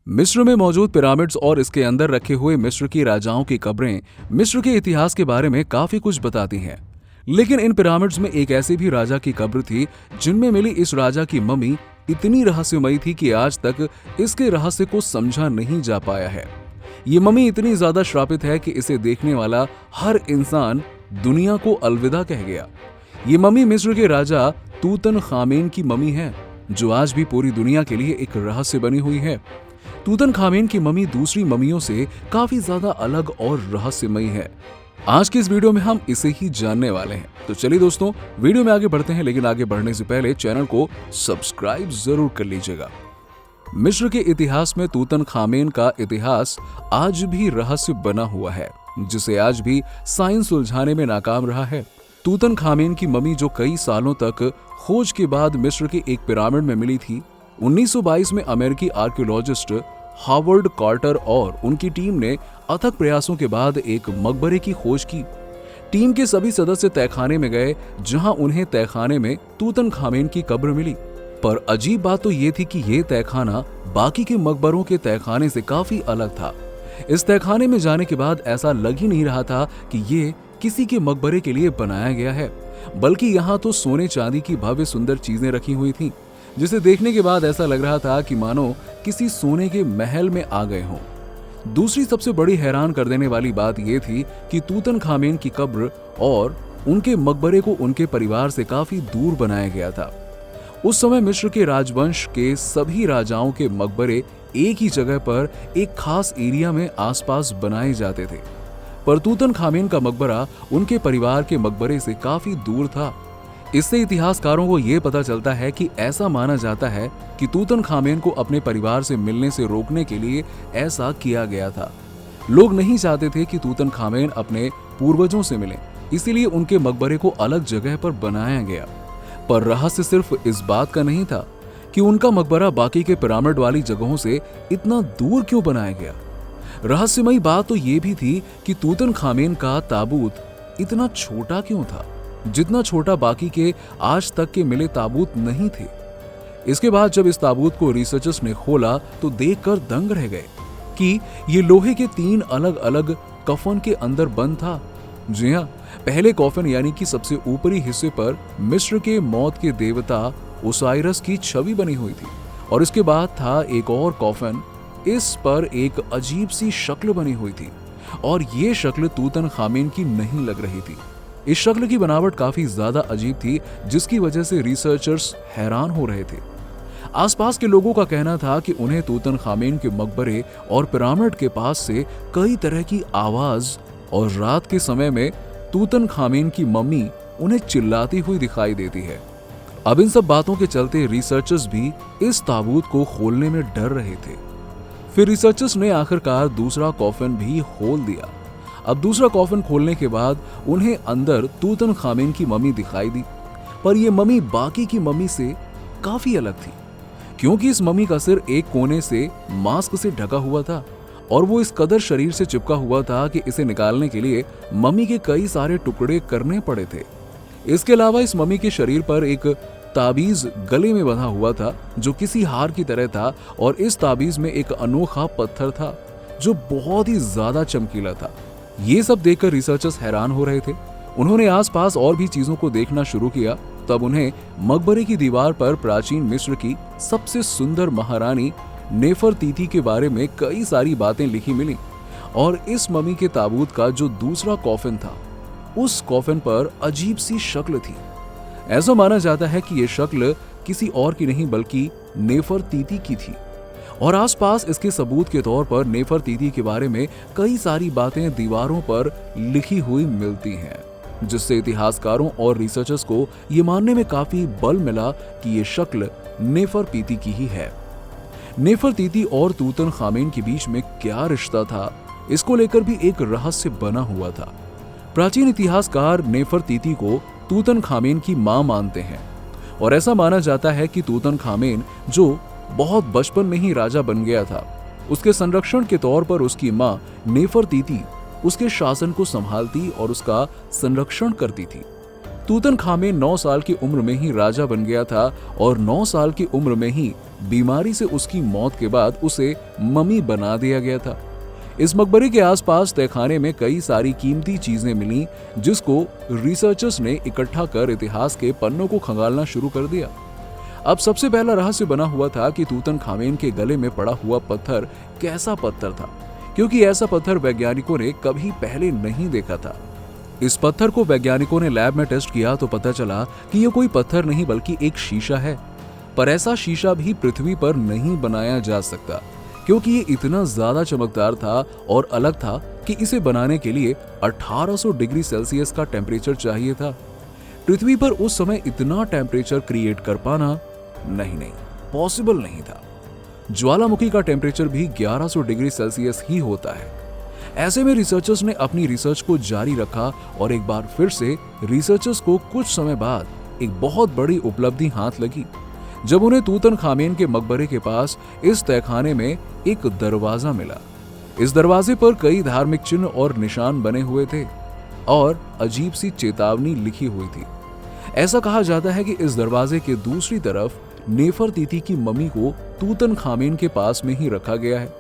मिस्र में मौजूद पिरामिड्स और इसके अंदर रखे हुए मिस्र की राजाओं की कब्रें मिस्र के इतिहास के बारे में काफी कुछ बताती हैं। लेकिन इन पिरामिड्स में एक ऐसी भी राजा की कब्र थी जिनमें मिली इस राजा की मम्मी इतनी रहस्यमयी थी कि आज तक इसके रहस्य को समझा नहीं जा पाया है। ये मम्मी इतनी ज्यादा श्रापित है कि इसे देखने वाला हर इंसान दुनिया को अलविदा कह गया। ये मम्मी मिस्र के राजा तूतन खामेन की मम्मी है, जो आज भी पूरी दुनिया के लिए एक रहस्य बनी हुई है। तूतन खामेन की मम्मी दूसरी मम्मियों से काफी ज्यादा अलग और रहस्यमयी है। आज की इस वीडियो में हम इसे ही जानने वाले हैं। तो चलिए दोस्तों, वीडियो में आगे बढ़ते हैं, लेकिन आगे बढ़ने से पहले चैनल को सब्सक्राइब जरूर कर लीजिएगा। मिस्र के इतिहास में तूतन खामेन का इतिहास आज भी रहस्य बना हुआ है, जिसे आज भी साइंस सुलझाने में नाकाम रहा है। तूतन खामेन की मम्मी जो कई सालों तक खोज के बाद मिस्र के एक पिरामिड में मिली थी, 1922 में अमेरिकी आर्कियोलॉजिस्ट हावर्ड कार्टर और उनकी टीम ने अथक प्रयासों के बाद एक मकबरे की खोज की। टीम के सभी सदस्य तहखाने में गए, जहां उन्हें तहखाने में तूतन खामेन की कब्र मिली। पर अजीब बात तो ये थी कि ये तहखाना बाकी के मकबरों के तहखाने से काफी अलग था। इस तहखाने में जाने के बाद ऐसा लग ही नहीं रहा था कि ये किसी के मकबरे के लिए बनाया गया है, बल्कि यहाँ तो सोने चांदी की भव्य सुंदर चीजें रखी हुई थीं, जिसे देखने के बाद ऐसा लग रहा था कि मानो किसी सोने के महल में आ गए हों। दूसरी सबसे बड़ी हैरान कर देने वाली बात यह थी कि तूतन खामेन की कब्र और उनके मकबरे को उनके परिवार से काफी दूर बनाया गया था। उस समय मिस्र के राजवंश के सभी राजाओं के मकबरे एक ही जगह पर एक खास एरिया में आसपास बनाए जाते थे, पर तूतन खामेन का मकबरा उनके परिवार के मकबरे से काफी दूर था। इससे इतिहासकारों को यह पता चलता है कि ऐसा माना जाता है कि तूतन खामेन को अपने परिवार से मिलने से रोकने के लिए ऐसा किया गया था। लोग नहीं चाहते थे कि तूतन खामेन अपने पूर्वजों से मिलें, इसीलिए उनके मकबरे को अलग जगह पर बनाया गया। पर रहस्य सिर्फ इस बात का नहीं था कि उनका मकबरा बाकी के पिरामिड वाली जगहों से इतना दूर क्यों बनाया गया। रहस्यमयी बात तो ये भी थी कि तूतन खामेन का ताबूत इतना छोटा क्यों था, जितना छोटा बाकी के आज तक के मिले ताबूत नहीं थे। इसके बाद जब इस ताबूत को रिसर्चर्स ने खोला तो देखकर दंग रह गए कि ये लोहे के 3 अलग अलग कफन के अंदर बंद था। जी हाँ, पहले कॉफन यानी कि सबसे ऊपरी हिस्से पर मिस्र के मौत के देवता ओसाइरस की छवि बनी हुई थी, और इसके बाद था एक और कॉफन, इस पर एक अजीब सी शक्ल बनी हुई थी, और ये शक्ल तूतन खामेन की नहीं लग रही थी। इस शक्ल की बनावट काफी ज्यादा अजीब थी, जिसकी वजह से रिसर्चर्स हैरान हो रहे थे। आसपास के लोगों का कहना था कि उन्हें तूतन खामेन के मकबरे और पिरामिड के पास से कई तरह की आवाज और रात के समय में तूतन खामेन की मम्मी उन्हें चिल्लाती हुई दिखाई देती है। अब इन सब बातों के चलते रिसर्चर्स भी इस ताबूत को खोलने में डर रहे थे। फिर रिसर्चर्स ने आखिरकार दूसरा कॉफन भी खोल दिया। अब दूसरा कॉफन खोलने के बाद उन्हें अंदर तूतन खामेन की मम्मी दिखाई दी, पर यह मम्मी बाकी की मम्मी से काफी अलग थी, क्योंकि इस मम्मी का सिर एक कोने से मास्क से ढका हुआ था और वो इस कदर शरीर से चिपका हुआ था कि इसे निकालने के लिए मम्मी के कई सारे टुकड़े करने पड़े थे। इसके अलावा इस मम्मी के शरीर पर एक ताबीज गले में बंधा हुआ था, जो किसी हार की तरह था, और इस ताबीज में एक अनोखा पत्थर था जो बहुत ही ज्यादा चमकीला था। ये सब देखकर रिसर्चर्स हैरान हो रहे थे। उन्होंने आसपास और भी चीजों को देखना शुरू किया। तब उन्हें मकबरे की दीवार पर प्राचीन मिस्र की सबसे सुंदर महारानी नेफरतीती के बारे में कई सारी बातें लिखी मिली, और इस मम्मी के ताबूत का जो दूसरा कॉफन था, उस कॉफन पर अजीब सी शक्ल थी। ऐसा माना जाता है कि यह शक्ल किसी और की नहीं बल्कि नेफरतीती की थी, और आसपास इसके सबूत के तौर पर नेफरतीती के बारे में कई सारी बातें दीवारों पर लिखी हुई मिलती हैं, जिससे इतिहासकारों और रिसर्चर्स को ये मानने में काफी बल मिला कि ये शक्ल नेफरतीती की ही है। नेफरतीती और तूतन खामेन के बीच में क्या रिश्ता था, इसको लेकर भी एक रहस्य बना हुआ था। प्राचीन इतिहासकार नेफरतीती को तूतन खामेन की मां मानते हैं, और ऐसा माना जाता है कि तूतन खामेन, जो बहुत बचपन में ही राजा बन गया था, उसके संरक्षण के तौर पर उसकी मां नेफरतीती उसके शासन को संभालती और उसका संरक्षण करती थी। तूतन खामेन 9 साल की उम्र में ही राजा बन गया था और 9 साल की उम्र में ही बीमारी से उसकी मौत के बाद उसे ममी बना दिया गया था। इस मकबरे के आसपास तहखाने में कई सारी कीमती चीजें मिली, जिसको रिसर्चर्स ने इकट्ठा कर इतिहास के पन्नों को खंगालना शुरू कर दिया। अब सबसे पहला रहस्य बना हुआ था कि तूतन खामेन के गले में पड़ा हुआ पत्थर कैसा पत्थर था, क्योंकि ऐसा पत्थर वैज्ञानिकों ने कभी पहले नहीं देखा था। इस पत्थर को वैज्ञानिकों ने लैब में टेस्ट किया तो पता चला कि यह कोई पत्थर नहीं बल्कि एक शीशा है। पर ऐसा शीशा भी पृथ्वी पर नहीं बनाया जा सकता, क्योंकि ये इतना ज्यादा चमकदार था और अलग था कि इसे बनाने के लिए 1800 डिग्री सेल्सियस का टेम्परेचर चाहिए था। पृथ्वी पर उस समय इतना टेम्परेचर क्रिएट कर पाना नहीं पॉसिबल नहीं था। ज्वालामुखी का टेम्परेचर भी 1100 डिग्री सेल्सियस ही होता है। ऐसे में रिसर्चर्स ने अपनी रिसर्च को जारी रखा और एक बार फिर से रिसर्चर्स को कुछ समय बाद एक बहुत बड़ी उपलब्धि हाथ लगी, जब उन्हें तूतन खामेन के मकबरे के पास इस तहखाने में एक दरवाजा मिला। इस दरवाजे पर कई धार्मिक चिन्ह और निशान बने हुए थे और अजीब सी चेतावनी लिखी हुई थी। ऐसा कहा जाता है कि इस दरवाजे के दूसरी तरफ नेफरतीती की मम्मी को तूतन खामेन के पास में ही रखा गया है।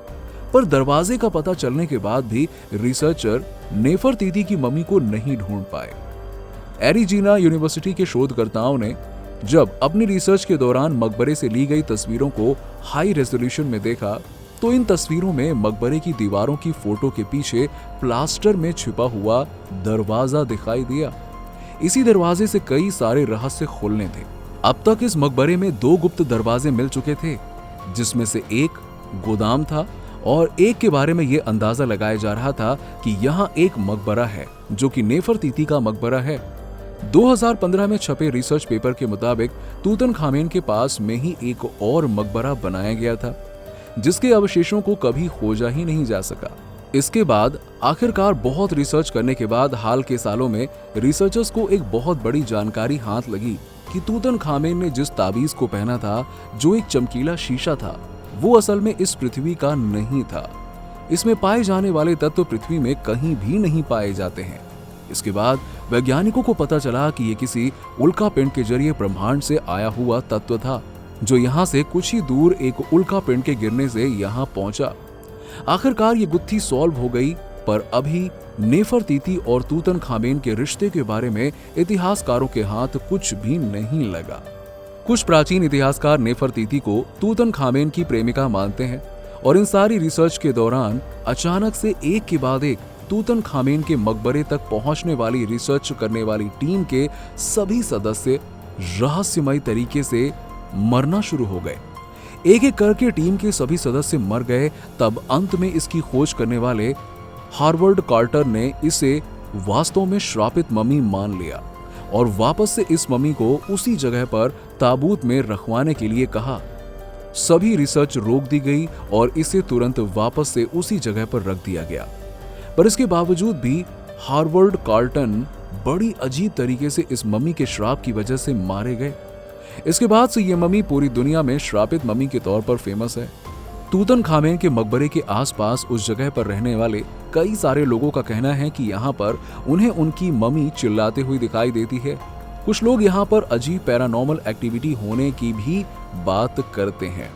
पर दरवाजे का पता चलने के बाद भी रिसर्चर नेफरतीती की मम्मी को नहीं ढूंढ पाए। एरिज़ोना यूनिवर्सिटी के शोधकर्ताओं ने जब अपनी रिसर्च के दौरान मकबरे से ली गई तस्वीरों को हाई रेजोल्यूशन में देखा तो इन तस्वीरों में मकबरे की दीवारों की फोटो के पीछे प्लास्टर में छिपा हुआ दरवाजा दिखाई दिया। इसी दरवाजे से कई सारे रहस्य खुलने थे। अब तक इस मकबरे में 2 गुप्त दरवाजे मिल चुके थे, जिसमें से एक गोदाम था और एक के बारे में यह अंदाजा लगाया जा रहा था कि यहाँ एक मकबरा है जो कि नेफरतीती का मकबरा है। 2015 में छपे रिसर्च पेपर के मुताबिक तूतन खामेन के पास में ही एक और मकबरा बनाया गया था, जिसके अवशेषों को कभी खोजा ही नहीं जा सका। इसके बाद आखिरकार बहुत रिसर्च करने के बाद हाल के सालों में रिसर्चर्स को एक बहुत बड़ी जानकारी हाथ लगी कि तूतन खामेन ने जिस ताबीज को पहना था, जो एक चमकीला शीशा था, वो असल में इस पृथ्वी का नहीं था। इसमें पाए जाने वाले तत्व पृथ्वी में कहीं भी नहीं पाए जाते हैं। इसके बाद वैज्ञानिकों को पता चला कि ये किसी उल्कापिंड के जरिए ब्रह्मांड से आया हुआ तत्व था, जो यहाँ से कुछ ही दूर एक उल्कापिंड के गिरने से यहाँ पहुंचा। आखिरकार ये गुत्थी सॉल्व हो गई, पर अभी नेफरतीती और तूतन खामेन के रिश्ते के बारे में इतिहासकारों के हाथ कुछ भी नहीं लगा। कुछ प्राचीन इतिहासकार नेफरतीती को तूतन खामेन की प्रेमिका मानते हैं और इन सारी रिसर्च के दौरान अचानक से एक के बाद एक तूतन खामेन के मकबरे तक पहुंचने वाली रिसर्च करने वाली टीम के सभी सदस्य रहस्यमय तरीके से मरना शुरू हो गए। एक एक करके टीम के सभी सदस्य मर गए। तब अंत में इसकी खोज करने वाले हार्वर्ड कार्टर ने इसे वास्तव में श्रापित मम्मी मान लिया और वापस से इस मम्मी को उसी जगह पर ताबूत में रखवाने के लिए कहा। सभी रिसर्च रोक दी गई और इसे तुरंत वापस से उसी जगह पर रख दिया गया। पर इसके बावजूद भी हार्वर्ड कार्टन बड़ी अजीब तरीके से इस मम्मी के श्राप की वजह से मारे गए। इसके बाद से ये मम्मी पूरी दुनिया में श्रापित मम्मी के तौर पर फेमस है। तूतन खामेन के मकबरे के आसपास उस जगह पर रहने वाले कई सारे लोगों का कहना है कि यहाँ पर उन्हें उनकी मम्मी चिल्लाते हुई दिखाई देती है। कुछ लोग यहाँ पर अजीब पैरानॉर्मल एक्टिविटी होने की भी बात करते हैं।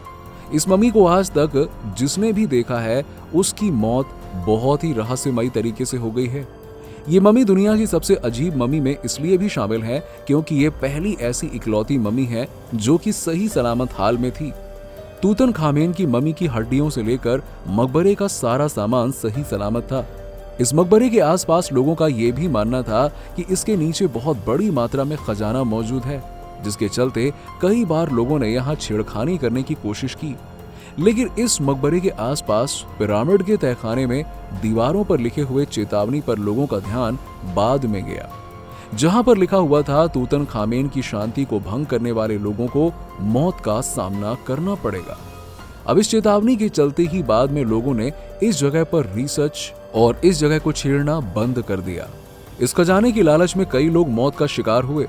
इस मम्मी को आज तक जिसने भी देखा है उसकी मौत बहुत ही रहस्यमयी तरीके से हो गई है। ये मम्मी दुनिया की सबसे अजीब मम्मी में इसलिए भी शामिल है क्योंकि ये पहली ऐसी इकलौती मम्मी है जो कि सही सलामत हाल में थी। तूतन खामेन की मम्मी की हड्डियों से लेकर मकबरे का सारा सामान सही सलामत था। इस मकबरे के आसपास लोगों का ये भी मानना था कि इसके नीचे बहुत बड़ी मात्रा में खजाना मौजूद है, जिसके चलते कई बार लोगों ने यहाँ छेड़खानी करने की कोशिश की। लेकिन इस मकबरे के आसपास पिरामिड के तहखाने में दीवारों पर लिखे हुए चेतावनी पर लोगों का ध्यान बाद में गया, जहां पर लिखा हुआ था तूतन खामेन की शांति को भंग करने वाले लोगों को मौत का सामना करना पड़ेगा। अब इस चेतावनी के चलते ही बाद में लोगों ने इस जगह पर रिसर्च और इस जगह को छेड़ना बंद कर दिया। इस खजाने की लालच में कई लोग मौत का शिकार हुए।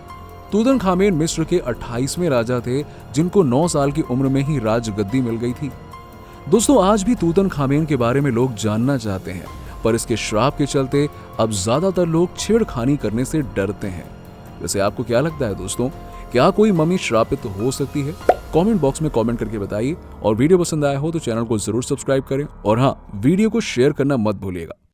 तूतन खामेन मिस्र के 28वें राजा थे, जिनको 9 साल की उम्र में ही राजगद्दी मिल गई थी। दोस्तों, आज भी तूतन खामेन के बारे में लोग जानना चाहते हैं, पर इसके श्राप के चलते अब ज्यादातर लोग छेड़खानी करने से डरते हैं। वैसे आपको क्या लगता है दोस्तों, क्या कोई मम्मी श्रापित हो सकती है? कमेंट बॉक्स में कमेंट करके बताइए और वीडियो पसंद आया हो तो चैनल को जरूर सब्सक्राइब करें और हाँ, वीडियो को शेयर करना मत भूलिएगा।